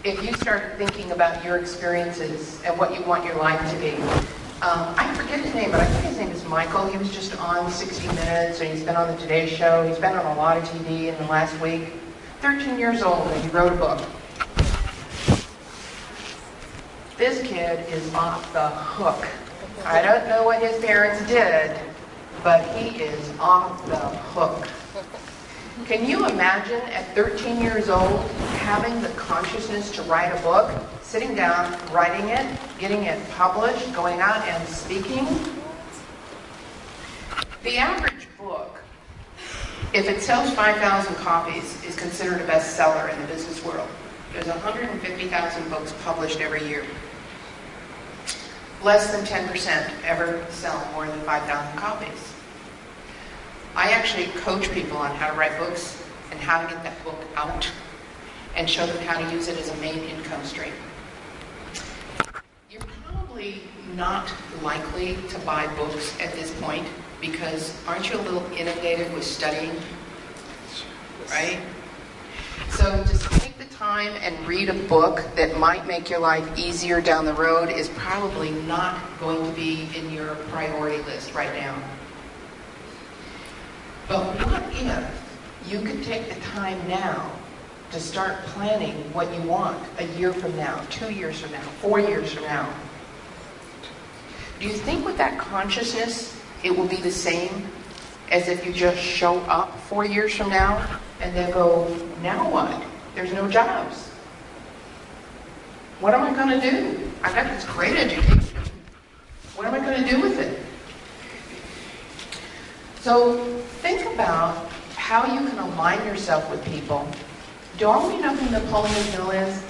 if you start thinking about your experiences and what you want your life to be. I forget his name, but I think his name is Michael. He was just on 60 Minutes, and he's been on the Today Show. He's been on a lot of TV in the last week. 13 years old, and he wrote a book. This kid is off the hook. I don't know what his parents did, but he is off the hook. Can you imagine at 13 years old having the consciousness to write a book, sitting down, writing it, getting it published, going out and speaking? The average book, if it sells 5,000 copies, is considered a bestseller in the business world. There's 150,000 books published every year. Less than 10% ever sell more than 5,000 copies. I actually coach people on how to write books and how to get that book out and show them how to use it as a main income stream. You're probably not likely to buy books at this point because aren't you a little inundated with studying, right? So just take the time and read a book that might make your life easier down the road is probably not going to be in your priority list right now. But what if you could take the time now to start planning what you want a year from now, 2 years from now, 4 years from now? Do you think with that consciousness it will be the same as if you just show up 4 years from now and then go, now what? There's no jobs. What am I going to do? I got this great education. What am I going to do with it? So think about how you can align yourself with people. Do all of you know who Napoleon Hill is?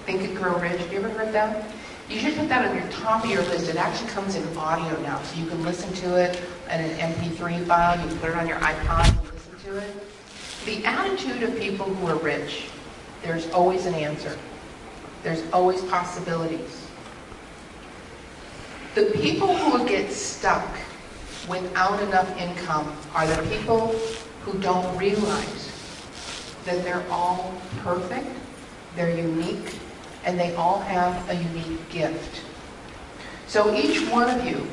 Think and Grow Rich. Have you ever heard that? You should put that on your top of your list. It actually comes in audio now, so you can listen to it in an MP3 file. You can put it on your iPod and listen to it. The attitude of people who are rich, there's always an answer. There's always possibilities. The people who get stuck without enough income are the people who don't realize that they're all perfect, they're unique, and they all have a unique gift. So each one of you,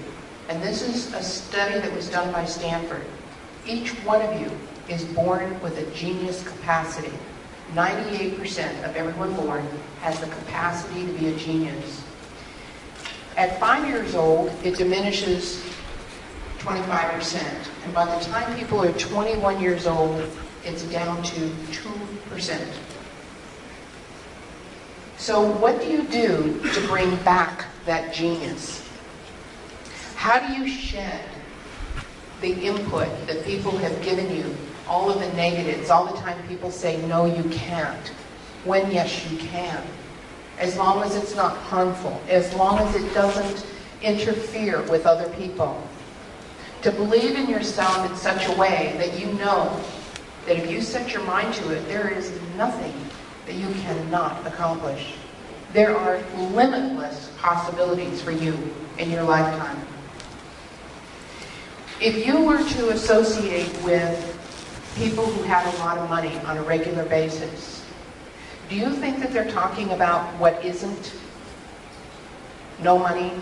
and this is a study that was done by Stanford, each one of you is born with a genius capacity. 98% of everyone born has the capacity to be a genius. At 5 years old, it diminishes 25%. And by the time people are 21 years old, it's down to 2%. So what do you do to bring back that genius? How do you shed the input that people have given you, all of the negatives, all the time people say, no, you can't, when yes, you can, as long as it's not harmful, as long as it doesn't interfere with other people. To believe in yourself in such a way that you know that if you set your mind to it, there is nothing that you cannot accomplish. There are limitless possibilities for you in your lifetime. If you were to associate with people who have a lot of money on a regular basis, do you think that they're talking about what isn't? No money?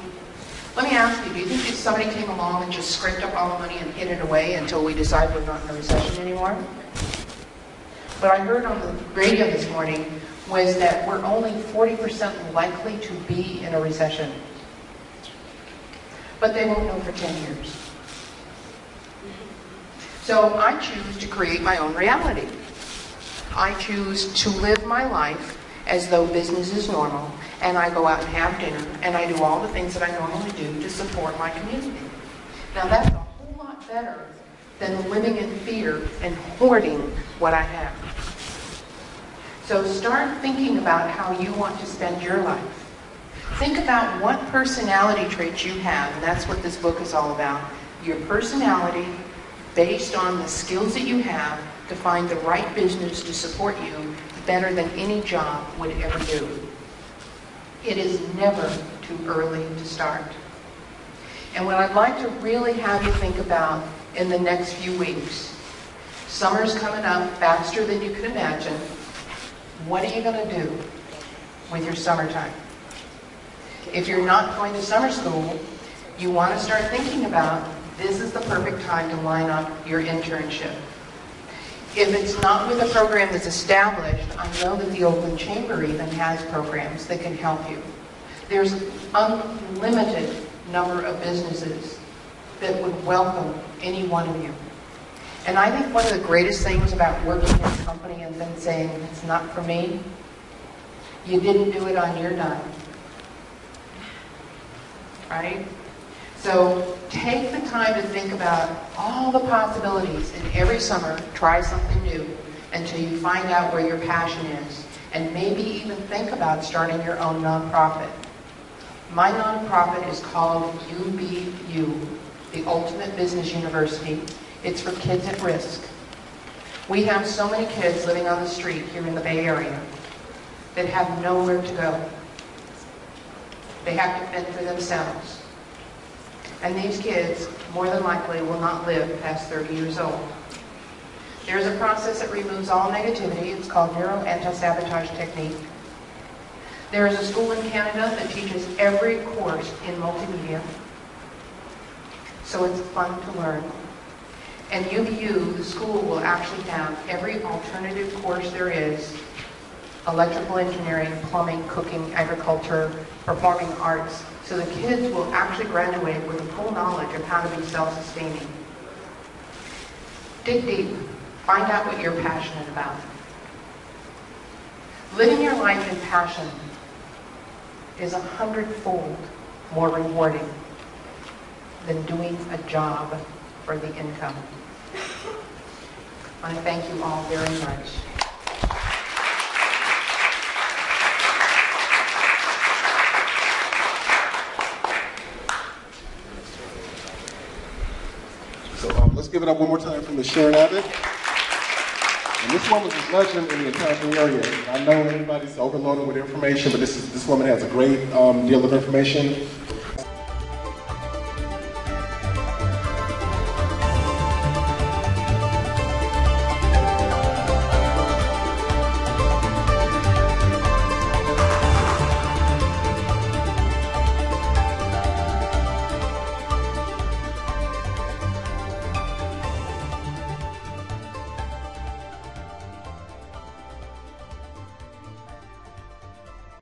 Let me ask you, do you think if somebody came along and just scraped up all the money and hid it away until we decide we're not in a recession anymore? What I heard on the radio this morning was that we're only 40% likely to be in a recession. But they won't know for 10 years. So I choose to create my own reality. I choose to live my life as though business is normal, and I go out and have dinner, and I do all the things that I normally do to support my community. Now that's a whole lot better than living in fear and hoarding what I have. So start thinking about how you want to spend your life. Think about what personality traits you have, and that's what this book is all about. Your personality based on the skills that you have to find the right business to support you better than any job would ever do. It is never too early to start. And what I'd like to really have you think about in the next few weeks, summer's coming up faster than you can imagine. What are you going to do? with your summertime. If you're not going to summer school, you want to start thinking about this is the perfect time to line up your internship. If it's not with a program that's established, I know that the Oakland Chamber even has programs that can help you. There's unlimited number of businesses that would welcome any one of you. And I think one of the greatest things about working in a company and then saying, it's not for me, you didn't do it on your dime. Right? So take the time to think about all the possibilities, and every summer try something new until you find out where your passion is, and maybe even think about starting your own nonprofit. My nonprofit is called UBU, the Ultimate Business University. It's for kids at risk. We have so many kids living on the street here in the Bay Area that have nowhere to go. They have to fend for themselves. And these kids, more than likely, will not live past 30 years old. There's a process that removes all negativity. It's called Neuro Anti-Sabotage Technique. There is a school in Canada that teaches every course in multimedia. So it's fun to learn. And UVU, the school, will actually have every alternative course there is: electrical engineering, plumbing, cooking, agriculture, performing arts. So the kids will actually graduate with a full knowledge of how to be self-sustaining. Dig deep. Find out what you're passionate about. Living your life in passion is 100-fold more rewarding than doing a job for the income. I want to thank you all very much. So let's give it up one more time for Ms. Sharon Abbott. And this woman is a legend in the entire area. I know everybody's overloaded with information, but this woman has a great deal of information.